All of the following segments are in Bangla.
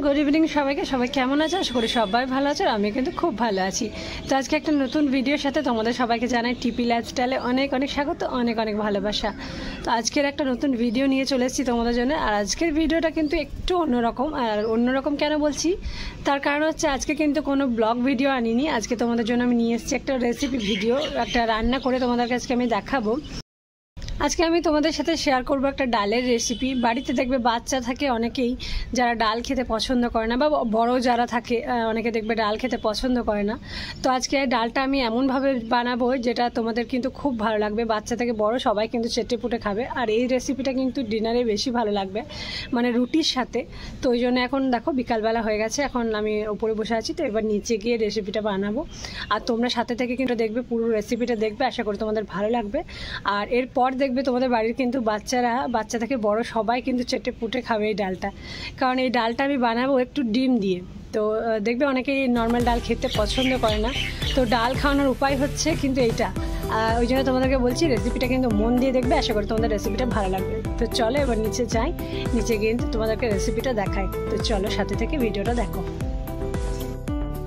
গুড ইভিনিং সবাইকে। সবাই কেমন আছে? আশা করি সবাই ভালো আছে, আমি কিন্তু খুব ভালো আছি। তো আজকে একটা নতুন ভিডিওর সাথে তোমাদের সবাইকে জানাই টিপি লাইফস্টাইলে অনেক অনেক স্বাগত, অনেক অনেক ভালোবাসা। তো আজকের একটা নতুন ভিডিও নিয়ে চলে এসেছি তোমাদের জন্য। আর আজকের ভিডিওটা কিন্তু একটু অন্যরকম। আর অন্যরকম কেন বলছি, তার কারণ হচ্ছে আজকে কিন্তু কোনো ব্লগ ভিডিও আনিনি। আজকে তোমাদের জন্য আমি নিয়ে এসেছি একটা রেসিপি ভিডিও, একটা রান্না করে তোমাদেরকে আজকে আমি দেখাবো। আজকে আমি তোমাদের সাথে শেয়ার করবো একটা ডালের রেসিপি। বাড়িতে দেখবে বাচ্চা থাকে অনেকেই যারা ডাল খেতে পছন্দ করে না, বা বড় যারা থাকে অনেকে দেখবে ডাল খেতে পছন্দ করে না। তো আজকে ডালটা আমি এমনভাবে বানাবো যেটা তোমাদের কিন্তু খুব ভালো লাগবে। বাচ্চা থেকে বড় সবাই কিন্তু চেটে পুটে খাবে। আর এই রেসিপিটা কিন্তু ডিনারে বেশি ভালো লাগবে, মানে রুটির সাথে। তো ওই জন্য এখন দেখো বিকালবেলা হয়ে গেছে, এখন আমি উপরে বসে আছি। তো এবার নিচে গিয়ে রেসিপিটা বানাবো। আর তোমরা সাথে থেকে কিন্তু দেখবে, পুরো রেসিপিটা দেখবে, আশা করি তোমাদের ভালো লাগবে। আর এরপর দেখবে তোমাদের বাড়ির কিন্তু বাচ্চা থেকে বড় সবাই কিন্তু চেটে পুটে খাবে এই ডালটা। কারণ এই ডালটা আমি বানাবো একটু ডিম দিয়ে। তো দেখবে অনেকেই নর্মাল ডাল খেতে পছন্দ করে না, তো ডাল খাওয়ানোর উপায় হচ্ছে কিন্তু এইটা। ওই জন্য তোমাদেরকে বলছি রেসিপিটা কিন্তু মন দিয়ে দেখবে, আশা করি তোমাদের রেসিপিটা ভালো লাগবে। তো চলো এবার নিচে যাই, নিচে গিয়ে কিন্তু তোমাদেরকে রেসিপিটা দেখাই। তো চলো সাথে থেকে ভিডিওটা দেখো।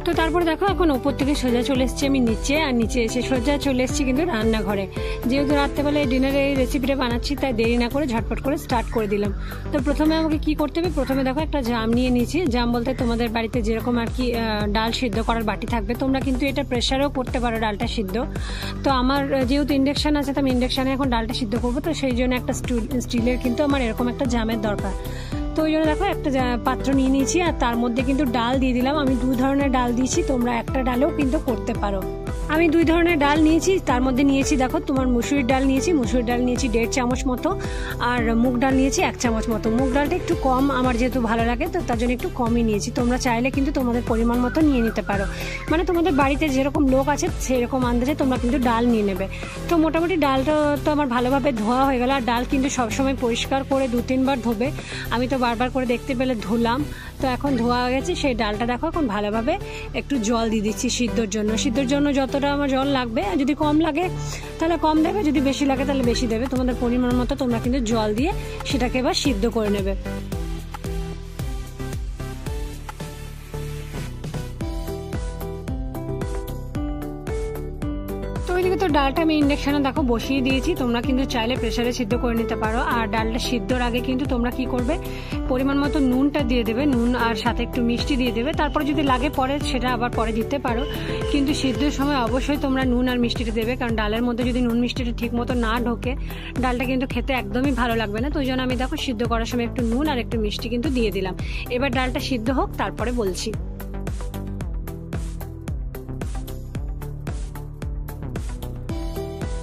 তো তারপরে দেখো এখন ওপর থেকে সোজা চলে এসেছি আমি নিচে, আর নিচে এসে সোজা চলে এসেছি কিন্তু রান্নাঘরে। যেহেতু রাত্রেবেলায় ডিনারে এই রেসিপিটা বানাচ্ছি, তাই দেরি না করে ঝটপট করে স্টার্ট করে দিলাম। তো প্রথমে আমাকে কি করতে হবে, প্রথমে দেখো একটা জাম নিয়ে নিয়েছি। জাম বলতে তোমাদের বাড়িতে যেরকম আর কি ডাল সিদ্ধ করার বাটি থাকবে, তোমরা কিন্তু এটা প্রেশারেও করতে পারো ডালটা সিদ্ধ। তো আমার যেহেতু ইন্ডাকশান আছে, তো আমি ইন্ডাকশানে এখন ডালটা সিদ্ধ করবো। তো সেই জন্য একটা স্টিলের কিন্তু আমার এরকম একটা জামের দরকার। তো ওই জন্য দেখো একটা পাত্র নিয়ে নিয়েছি, আর তার মধ্যে কিন্তু ডাল দিয়ে দিলাম। আমি 2 ধরনের ডাল দিয়েছি, তোমরা একটা ডালেও কিন্তু করতে পারো। আমি 2 ধরনের ডাল নিয়েছি, তার মধ্যে নিয়েছি দেখো তোমার মুসুরির ডাল নিয়েছি। মুসুরির ডাল নিয়েছি 1.5 চামচ মতো, আর মুগ ডাল নিয়েছি 1 চামচ মতো। মুগ ডালটা একটু কম আমার যেহেতু ভালো লাগে, তো তার জন্য একটু কমই নিয়েছি। তোমরা চাইলে কিন্তু তোমাদের পরিমাণ মতো নিয়ে নিতে পারো, মানে তোমাদের বাড়িতে যেরকম লোক আছে সেরকম আন্দাজে তোমরা কিন্তু ডাল নিয়ে নেবে। তো মোটামুটি ডালটা তো আমার ভালোভাবে ধোয়া হয়ে গেল। আর ডাল কিন্তু সবসময় পরিষ্কার করে 2-3 বার ধোবে। আমি তো বারবার করে দেখতে পেলে ধুলাম। তো এখন ধোয়া হয়ে গেছে, সেই ডালটা দেখো এখন ভালোভাবে একটু জল দিয়ে দিচ্ছি সিদ্ধর জন্য। সিদ্ধর জন্য যতটা আমার জল লাগবে, যদি কম লাগে তাহলে কম দেবে, যদি বেশি লাগে তাহলে বেশি দেবে। তোমাদের পরিমাণ মতো তোমরা কিন্তু জল দিয়ে সেটাকে এবার সিদ্ধ করে নেবে। ওইদিকে তো ডালটা আমি ইন্ডাকশানে দেখো বসিয়ে দিয়েছি। তোমরা কিন্তু চাইলে প্রেসারে সিদ্ধ করে নিতে পারো। আর ডালটা সিদ্ধর আগে কিন্তু তোমরা কি করবে, পরিমাণ মতো নুনটা দিয়ে দেবে, নুন আর সাথে একটু মিষ্টি দিয়ে দেবে। তারপরে যদি লাগে পরে সেটা আবার পরে দিতে পারো, কিন্তু সিদ্ধর সময় অবশ্যই তোমরা নুন আর মিষ্টিটা দেবে। কারণ ডালের মধ্যে যদি নুন মিষ্টিটা ঠিক মতো না ঢোকে, ডালটা কিন্তু খেতে একদমই ভালো লাগবে না। তো ওই জন্য আমি দেখো সিদ্ধ করার সময় একটু নুন আর একটু মিষ্টি কিন্তু দিয়ে দিলাম। এবার ডালটা সিদ্ধ হোক, তারপরে বলছি।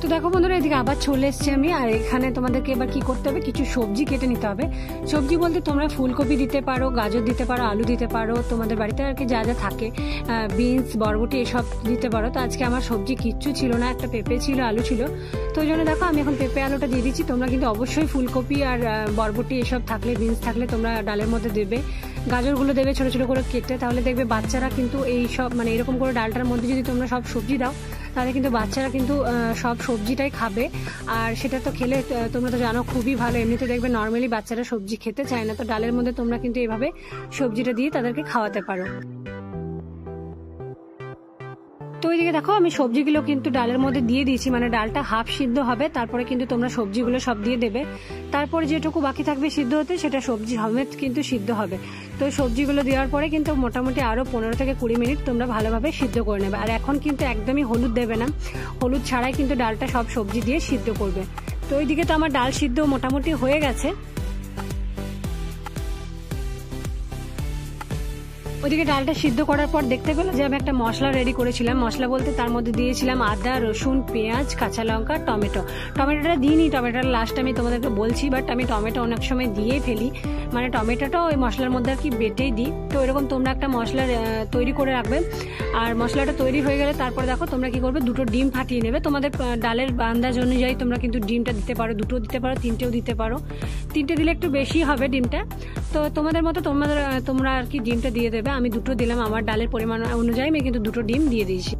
তো দেখো বন্ধুরা, এদিকে আবার চলে এসছি আমি। আর এখানে তোমাদেরকে এবার কি করতে হবে, কিছু সবজি কেটে নিতে হবে। সবজি বলতে তোমরা ফুলকপি দিতে পারো, গাজর দিতে পারো, আলু দিতে পারো, তোমাদের বাড়িতে আর কি যা যা থাকে, বিনস, বরবটি এসব দিতে পারো। তো আজকে আমার সবজি কিচ্ছু ছিল না, একটা পেঁপে ছিল, আলু ছিল। তো ওই জন্য দেখো আমি এখন পেঁপে আলুটা দিয়ে দিচ্ছি। তোমরা কিন্তু অবশ্যই ফুলকপি আর বরবটি এসব থাকলে, বিনস থাকলে তোমরা ডালের মধ্যে দেবে। গাজরগুলো দেবে ছোটো ছোটো করে কেটে, তাহলে দেখবে বাচ্চারা কিন্তু এই সব, মানে এরকম করে ডালটার মধ্যে যদি তোমরা সব সবজি দাও, তাহলে কিন্তু বাচ্চারা কিন্তু সব সবজিটাই খাবে। আর সেটা তো খেলে তোমরা তো জানো খুবই ভালো। এমনিতে দেখবে নর্মালি বাচ্চারা সবজি খেতে চায় না, তো ডালের মধ্যে তোমরা কিন্তু এভাবে সবজিটা দিয়ে তাদেরকে খাওয়াতে পারো। তো ওইদিকে দেখো আমি সবজিগুলো কিন্তু ডালের মধ্যে দিয়ে দিয়েছি, মানে ডালটা হাফ সিদ্ধ হবে, তারপরে কিন্তু তোমরা সবজিগুলো সব দিয়ে দেবে। তারপরে যেটুকু বাকি থাকবে সিদ্ধ হতে, সেটা সবজি সমেত কিন্তু সিদ্ধ হবে। তো সবজিগুলো দেওয়ার পরে কিন্তু মোটামুটি আরও 15 থেকে 20 মিনিট তোমরা ভালোভাবে সিদ্ধ করে নেবে। আর এখন কিন্তু একদমই হলুদ দেবে না, হলুদ ছাড়াই কিন্তু ডালটা সব সবজি দিয়ে সিদ্ধ করবে। তো ওইদিকে তো আমার ডাল সিদ্ধ মোটামুটি হয়ে গেছে। ওইদিকে ডালটা সিদ্ধ করার পর দেখতে পেলো যে আমি একটা মশলা রেডি করেছিলাম। মশলা বলতে তার মধ্যে দিয়েছিলাম আদা, রসুন, পেঁয়াজ, কাঁচা লঙ্কা, টমেটো। টমেটোটা দিইনি, টমেটোটা লাস্ট আমি তোমাদেরকে বলছি, বাট আমি টমেটো অনেক সময় দিয়ে ফেলি, মানে টমেটোটাও ওই মশলার মধ্যে আর কি বেটেই দিই। তো এরকম তোমরা একটা মশলা তৈরি করে রাখবে। আর মশলাটা তৈরি হয়ে গেলে তারপরে দেখো তোমরা কি করবে, দুটো ডিম ফাটিয়ে নেবে। তোমাদের ডালের আন্দাজ অনুযায়ী তোমরা কিন্তু ডিমটা দিতে পারো, দুটো দিতে পারো, তিনটেও দিতে পারো। তিনটে দিলে একটু বেশি হবে ডিমটা, তো তোমাদের মতো তোমরা আর কি ডিমটা দিয়ে দেবে। আমি দুটো দিলাম, আমার ডালের পরিমাণ অনুযায়ী আমি কিন্তু দুটো ডিম দিয়ে দিয়েছি।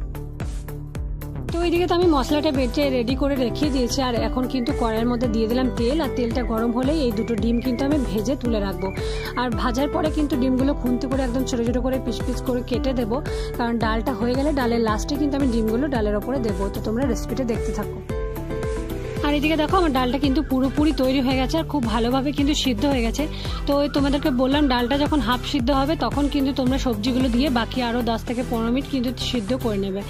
তো ওইদিকে তো আমি মশলাটা বেটে রেডি করে রেখে দিয়েছি। আর এখন কিন্তু কড়াইয়ের মধ্যে দিয়ে দিলাম তেল, আর তেলটা গরম হলেই এই দুটো ডিম কিন্তু আমি ভেজে তুলে রাখবো। আর ভাজার পরে কিন্তু ডিমগুলো খুন্তি করে একদম ছোটো ছোটো করে পিস পিস করে কেটে দেবো, কারণ ডালটা হয়ে গেলে ডালের লাস্টে কিন্তু আমি ডিমগুলো ডালের ওপরে দেবো। তো তোমরা রেসিপিটা দেখতে থাকো। আর এদিকে দেখো আমার ডালটা কিন্তু পুরোপুরি তৈরি হয়ে গেছে আর খুব ভালোভাবে কিন্তু সিদ্ধ হয়ে গেছে। তো তোমাদেরকে বললাম ডালটা যখন হাফ সিদ্ধ হবে তখন কিন্তু তোমরা সবজিগুলো দিয়ে বাকি আরও 10 থেকে 15 মিনিট কিন্তু সিদ্ধ করে নেবে।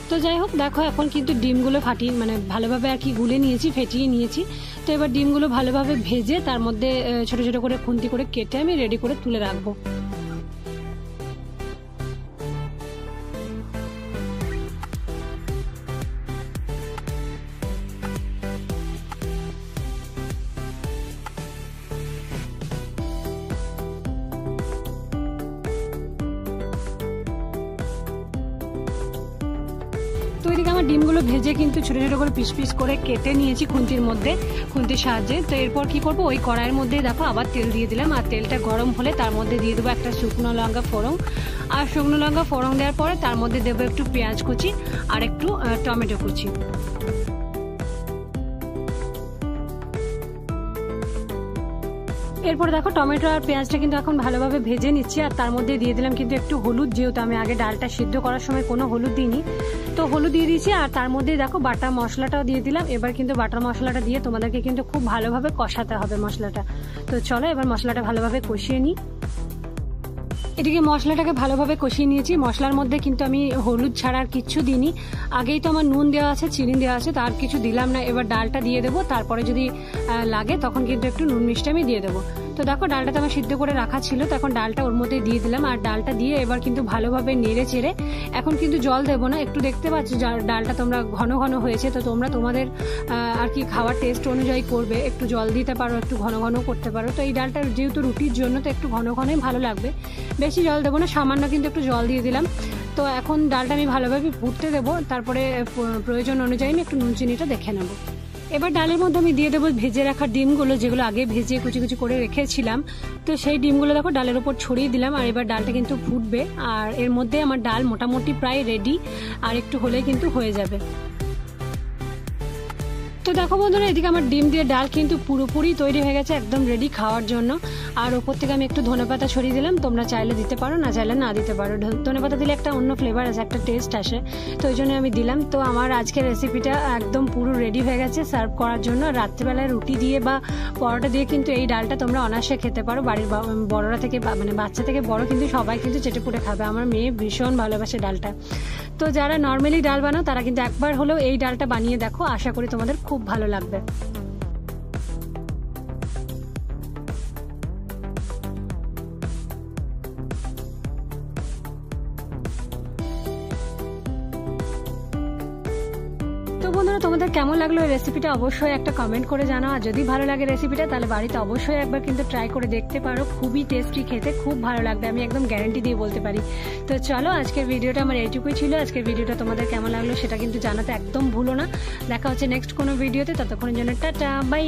তো যাই হোক দেখো এখন কিন্তু ডিমগুলো ফাটিয়ে মানে ভালোভাবে আর কি গুলে নিয়েছি, ফেটিয়ে নিয়েছি। তো এবার ডিমগুলো ভালোভাবে ভেজে তার মধ্যে ছোটো ছোটো করে খুন্তি করে কেটে আমি রেডি করে তুলে রাখবো। তো এদিকে আমার ডিমগুলো ভেজে কিন্তু ছোটো ছোটো করে পিস পিস করে কেটে নিয়েছি খুন্তির সাহায্যে। তো এরপর কি করবো, ওই কড়াইয়ের মধ্যেই দেখো আবার তেল দিয়ে দিলাম। আর তেলটা গরম হলে তার মধ্যে দিয়ে দেবো একটা শুকনো লঙ্কা ফোড়ন। আর শুকনো লঙ্কা ফোড়ন দেওয়ার পরে তার মধ্যে দেবো একটু পেঁয়াজ কুচি আর একটু টমেটো কুচি। এরপর দেখো টমেটো আর পেঁয়াজটা কিন্তু এখন ভালোভাবে ভেজে নিচ্ছি। আর তার মধ্যে দিয়ে দিলাম কিন্তু একটু হলুদ, যেহেতু আমি আগে ডালটা সিদ্ধ করার সময় কোনো হলুদ দিইনি, তো হলুদ দিয়ে দিয়েছি। আর তার মধ্যে দেখো বাটা মশলাটাও দিয়ে দিলাম। এবার কিন্তু বাটার মশলাটা দিয়ে তোমাদেরকে কিন্তু খুব ভালোভাবে কষাতে হবে মশলাটা। তো চলো এবার মশলাটা ভালোভাবে কষিয়ে নিই। এদিকে মশলাটাকে ভালোভাবে কষিয়ে নিয়েছি। মশলার মধ্যে কিন্তু আমি হলুদ ছাড়া আর কিচ্ছু দিইনি, আগেই তো আমার নুন দেওয়া আছে, চিনি দেওয়া আছে, তো আর কিছু দিলাম না। এবার ডালটা দিয়ে দেবো, তারপরে যদি লাগে তখন কিন্তু একটু নুন মিষ্টি আমি দিয়ে দেবো। তো দেখো ডালটা তো আমার সিদ্ধ করে রাখা ছিল, তখন ডালটা ওর মধ্যে দিয়ে দিলাম। আর ডালটা দিয়ে এবার কিন্তু ভালোভাবে নেড়ে চেড়ে, এখন কিন্তু জল দেবো না, একটু দেখতে পাচ্ছি ডালটা তোমরা ঘন ঘন হয়েছে, তো তোমরা তোমাদের আর কি খাওয়ার টেস্ট অনুযায়ী করবে, একটু জল দিতে পারো, একটু ঘন ঘন করতে পারো। তো এই ডালটা যেহেতু রুটির জন্য তো একটু ঘন ঘনই ভালো লাগবে, বেশি জল দেবো না, সামান্য কিন্তু একটু জল দিয়ে দিলাম। তো এখন ডালটা আমি ভালোভাবে ফুটতে দেবো, তারপরে প্রয়োজন অনুযায়ী আমি একটু নুন চিনিটা দেখে নেবো। এবার ডালের মধ্যে আমি দিয়ে দেবো ভেজে রাখা ডিমগুলো, যেগুলো আগে ভেজে কুচি কুচি করে রেখেছিলাম। তো সেই ডিমগুলো দেখো ডালের ওপর ছড়িয়ে দিলাম। আর এবার ডালটা কিন্তু ফুটবে, আর এর মধ্যে আমার ডাল মোটামুটি প্রায় রেডি, আর একটু হলেই কিন্তু হয়ে যাবে। তো দেখো বন্ধুরা এদিকে আমার ডিম দিয়ে ডাল কিন্তু পুরোপুরি তৈরি হয়ে গেছে, একদম রেডি খাওয়ার জন্য। আর ওপর থেকে আমি একটু ধনেপাতা ছড়িয়ে দিলাম, তোমরা চাইলে দিতে পারো, না চাইলে না দিতে পারো। ধনেপাতা দিলে একটা অন্য ফ্লেভার আছে, একটা টেস্ট আসে, তো ওই জন্য আমি দিলাম। তো আমার আজকের রেসিপিটা একদম পুরো রেডি হয়ে গেছে সার্ভ করার জন্য। রাত্রিবেলায় রুটি দিয়ে বা পরোটা দিয়ে কিন্তু এই ডালটা তোমরা অনায়াসে খেতে পারো। বাড়ির বড়রা থেকে মানে বাচ্চা থেকে বড় কিন্তু সবাই কিন্তু চেটে পুটে খাবে। আমার মেয়ে ভীষণ ভালোবাসে ডালটা। তো যারা নর্মালি ডাল বানাও তারা কিন্তু একবার হলেও এই ডালটা বানিয়ে দেখো, আশা করি তোমাদের খুব ভালো লাগবে। তো বন্ধুরা তোমাদের কেমন লাগলো এই রেসিপিটা অবশ্যই একটা কমেন্ট করে জানাও। আর যদি ভালো লাগে রেসিপিটা তাহলে বাড়িতে অবশ্যই একবার কিন্তু ট্রাই করে দেখতে পারো, খুবই টেস্টি, খেতে খুব ভালো লাগবে, আমি একদম গ্যারান্টি দিয়ে বলতে পারি। তো চলো আজকের ভিডিওটা আমার এইটুকুই ছিল। আজকের ভিডিওটা তোমাদের কেমন লাগলো সেটা কিন্তু জানাতে একদম ভুলো না। দেখা হচ্ছে নেক্সট কোনো ভিডিওতে, ততক্ষণের জন্য টাটা বাই।